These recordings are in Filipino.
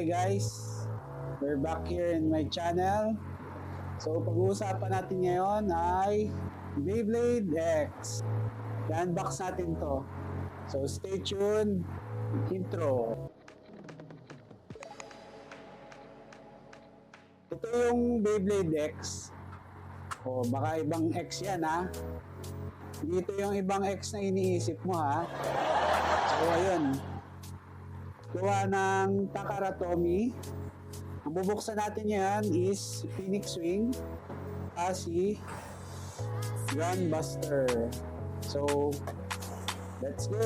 Hi guys, we're back here in my channel. So pag-uusapan natin ngayon ay Beyblade X. I-unbox natin to. So stay tuned. Intro. Ito yung Beyblade X. O baka ibang X yan ha. Dito yung ibang X na iniisip mo ha. So ayun. Gawa ng Takara Tomy. Ang bubuksan natin yan is Phoenix Wing, si Gunbuster. So, let's go!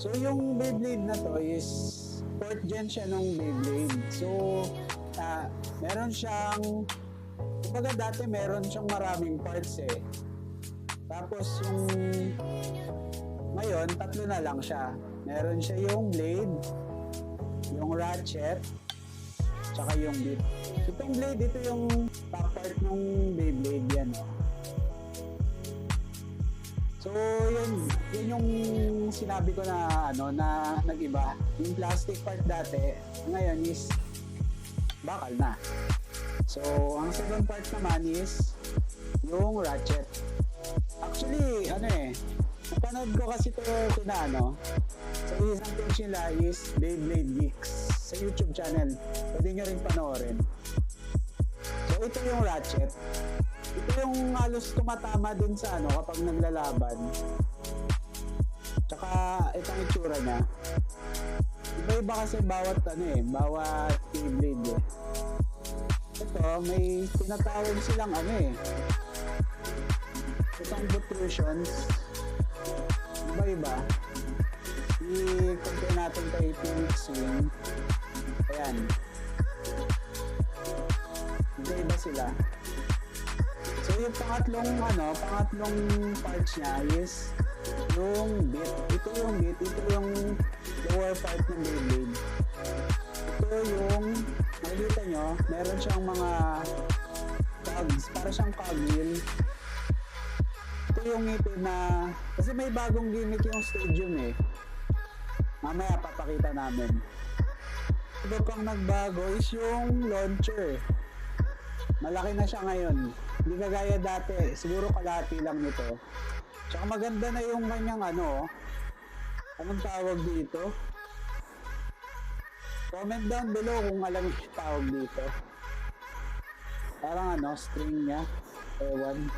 So yung Beyblade na to is 4th gen siya nung Beyblade. So meron siyang, kumbaga dati meron siyang maraming parts eh. Tapos yung ngayon, 3 na lang siya. Meron siya yung blade, yung ratchet, tsaka yung bit. Itong blade, ito yung top part ng Beyblade yan. So, yun yung sinabi ko na na nag-iba. Yung plastic part dati, ngayon is bakal na. So, ang second part naman is yung ratchet. Actually, napanood ko kasi ito sa isang page nila is Beyblade Geeks sa YouTube channel. Pwede nyo rin panoorin. So, ito yung ratchet. Ito yung halos tumatama din sa kapag naglalaban. Tsaka itong itsura niya. Iba-iba kasi bawat bawat Beyblade eh. Ito may tinatawag silang itong protrusions. Iba-iba. I-compare natin kay Phoenix Wing. Ayan. Iba-iba sila. So yung pangatlong parts niya is yung bit. Ito yung bit, ito yung lower part ng Beyblade. Ito yung makikita nyo, meron siyang mga cogs, para siyang cog wheel. Ito yung ngipin na, kasi may bagong gimmick yung stadium eh. Mamaya papakita namin. Ito pang nagbago is yung launcher. Malaki na siya ngayon. Hindi kagaya dati. Siguro kalahati lang nito. Tsaka maganda na yung kanyang anong tawag dito? Comment down below kung alam yung tawag dito. Parang string niya. Ewan.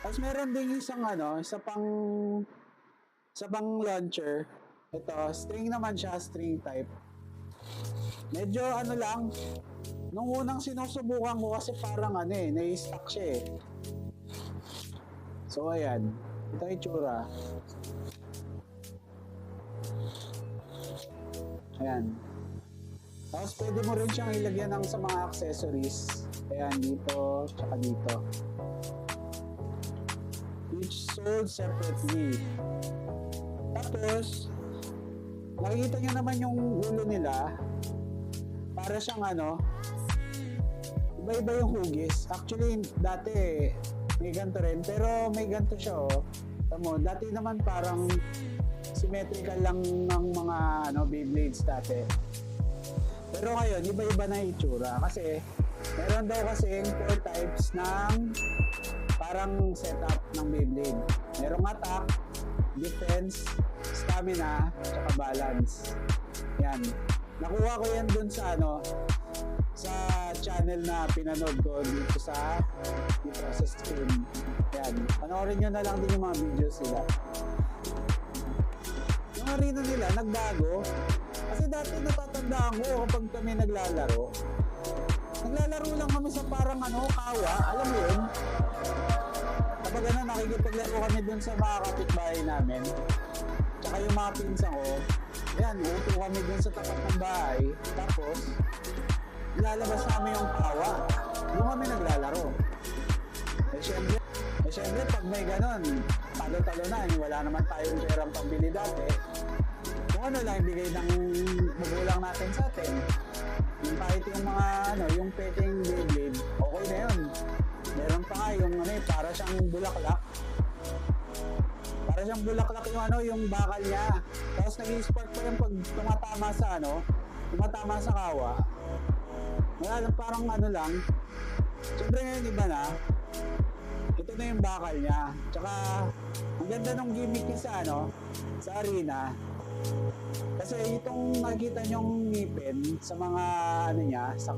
Tapos meron din isang isa pang launcher. Ito, string naman siya, string type. Medyo ano lang, nung unang sinusubukan ko kasi parang ano eh, nai-stuck siya eh. So ayan, ito yung itsura. Ayan. Tapos pwede mo rin siyang ilagyan ng sa mga accessories. Ayan, dito, tsaka dito. Each sold separately. Tapos, nakikita nyo naman yung ulo nila. Para siyang ano, iba-iba yung hugis. Actually, dati may ganito rin. Pero may ganito siya oh. Tamo, dati naman parang symmetrical lang ng mga ano, Beyblades dati. Pero ngayon, iba-iba na yung itsura. Kasi, meron daw kasing 4 types ng parang setup ng Beyblade. Merong attack, defense, stamina, tsaka balance. Yan. Nakuha ko yan dun sa ano, sa channel na pinanood ko dito sa stream. Yan. Panoorin nyo na lang din yung mga videos nila. Yung arena nila, nagbago. Kasi dati natatandaan ko kapag kami naglalaro lang kami sa parang ano, kawa, alam mo yun? Kapag ano, nakikipaglaro kami dun sa mga kapitbahay namin, tsaka yung mga pinsan ko, yan, upo kami dun sa tapat ng bahay, tapos, ilalabas namin yung kawa, doon kami naglalaro. Siyempre, pag may ganon, talo-talo na, wala naman tayong perang pambili dati, kung ano lang ibigay ng magulang natin sa atin. Yung kahit yung mga ano, yung peking Beyblade, okay na yun. Meron pa nga yung ano, para siyang bulaklak. Para siyang bulaklak yung ano, yung bakal niya. Tapos nag-i-spark pa yung pag tumatama sa ano, tumatama sa kawa. Wala lang, parang ano lang. Siyempre ngayon iba na. Ito na yung bakal niya. Tsaka ang ganda nung gimmick niya sa ano, sa arena. Kasi itong nakikita nyong ngipin sa mga ano niya, sa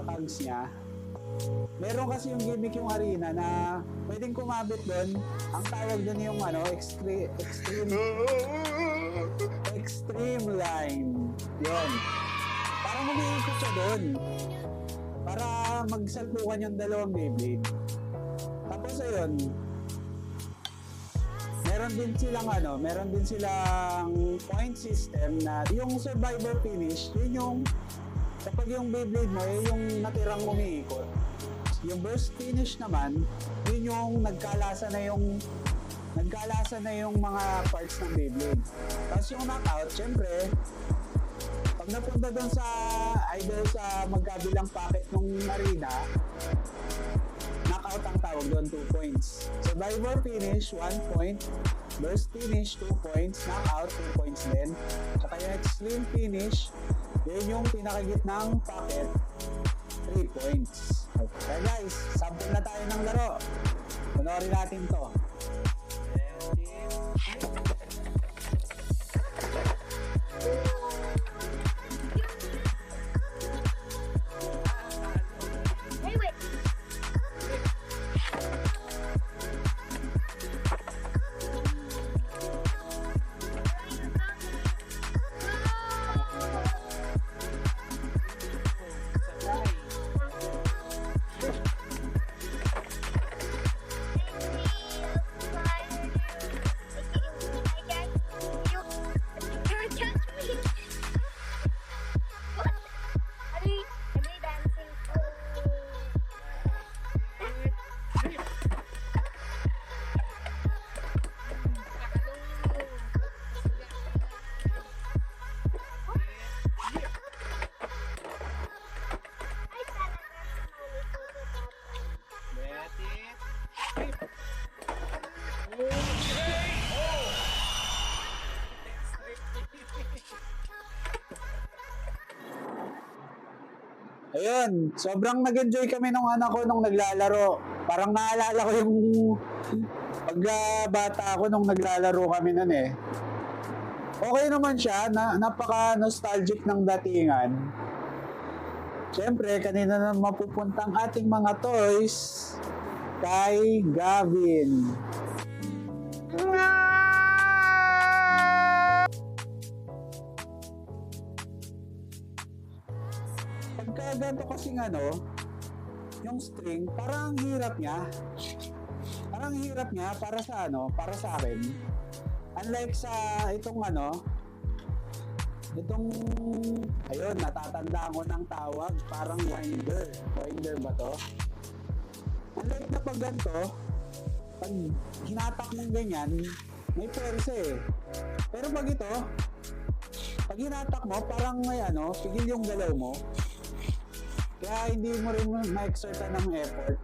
cogs niya, meron kasi yung gimmick yung arena na pwedeng kumabit doon. Ang tawag doon yung ano, extreme line. Yun. Parang umiikot siya doon. Para magsalpukan yung dalawang Beyblade. Tapos ayun, meron din silang point system na yung survivor finish, yun yung kapag yung Beyblade mo, yung natirang umiikot. Yung burst finish naman, yun yung nagkalasa na yung mga parts ng Beyblade. Tapos yung knockout, syempre, pag napunta doon sa either sa magkabilang packet ng arena, knockout ang tawag doon, 2 points. Survivor finish, 1 point. Burst finish, 2 points. Knockout, 2 points din. Saka yung extreme finish, yun yung pinakagitnang packet, 3 points. Okay guys, sample na tayo ng laro. Panoorin natin to. Ayun, sobrang nag-enjoy kami nung anak ko nung naglalaro. Parang naalala ko yung pagkabata ako nung naglalaro kami nun eh. Okay naman siya, napaka-nostalgic ng datingan. Siyempre, kanina na mapupuntang ating mga toys kay Gavin. pagka ganito kasing yung string, parang ang hirap niya. Parang ang hirap niya para sa para sa akin. Unlike sa itong ayun, natatandaan ko ng tawag, parang winder. Winder ba to? Unlike na pag ganito, pag hinatak mong ganyan, may pwersa eh. Pero pag ito, pag hinatak mo, parang may pigil yung galaw mo. Kaya hindi mo rin ma-exertan ng effort.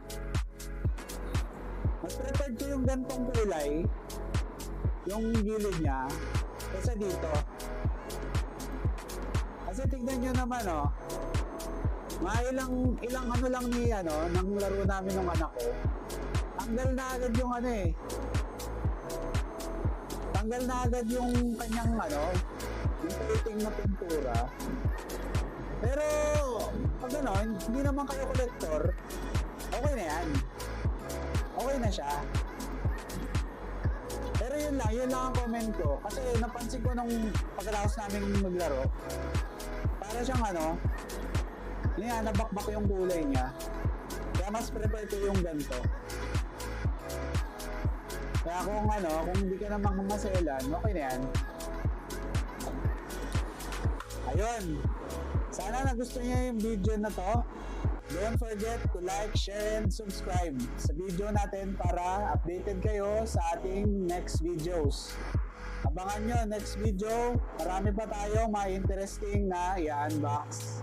Mas preferred ko yung gantong kulay, yung gilid niya, kaysa dito. Kasi tignan nyo naman, ilang lang ng laro namin ng anak ko. Tanggal na agad yung tanggal na agad yung kanyang yung coating na pintura. Pero pag hindi naman kayo collector, okay na yan. Okay na siya. Pero yun lang ang comment ko. Kasi napansin ko nung pagkatapos namin maglaro, para siyang nabakbak yung kulay niya. Kaya mas prefer ko yung ganito. Kaya kung hindi ka naman maselan, okay na yan. Ayun. Sana nagustuhan niyo yung video na to. Don't forget to like, share, and subscribe sa video natin para updated kayo sa ating next videos. Abangan nyo next video. Marami pa tayong mga interesting na i-unbox.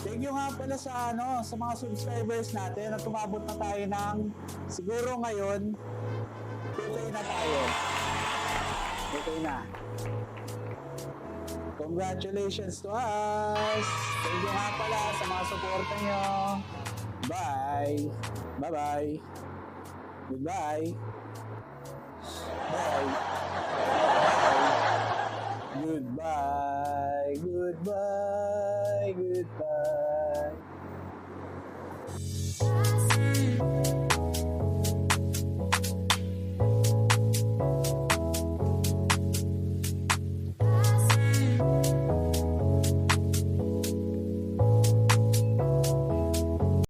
Thank you nga pala sa mga subscribers natin at tumabot na tayo ng siguro ngayon 2K na tayo. Okay na. Congratulations to us! Thank you nga pala sa mga suporta nyo. Bye! Bye-bye! Goodbye! Bye! Goodbye! Goodbye! Goodbye!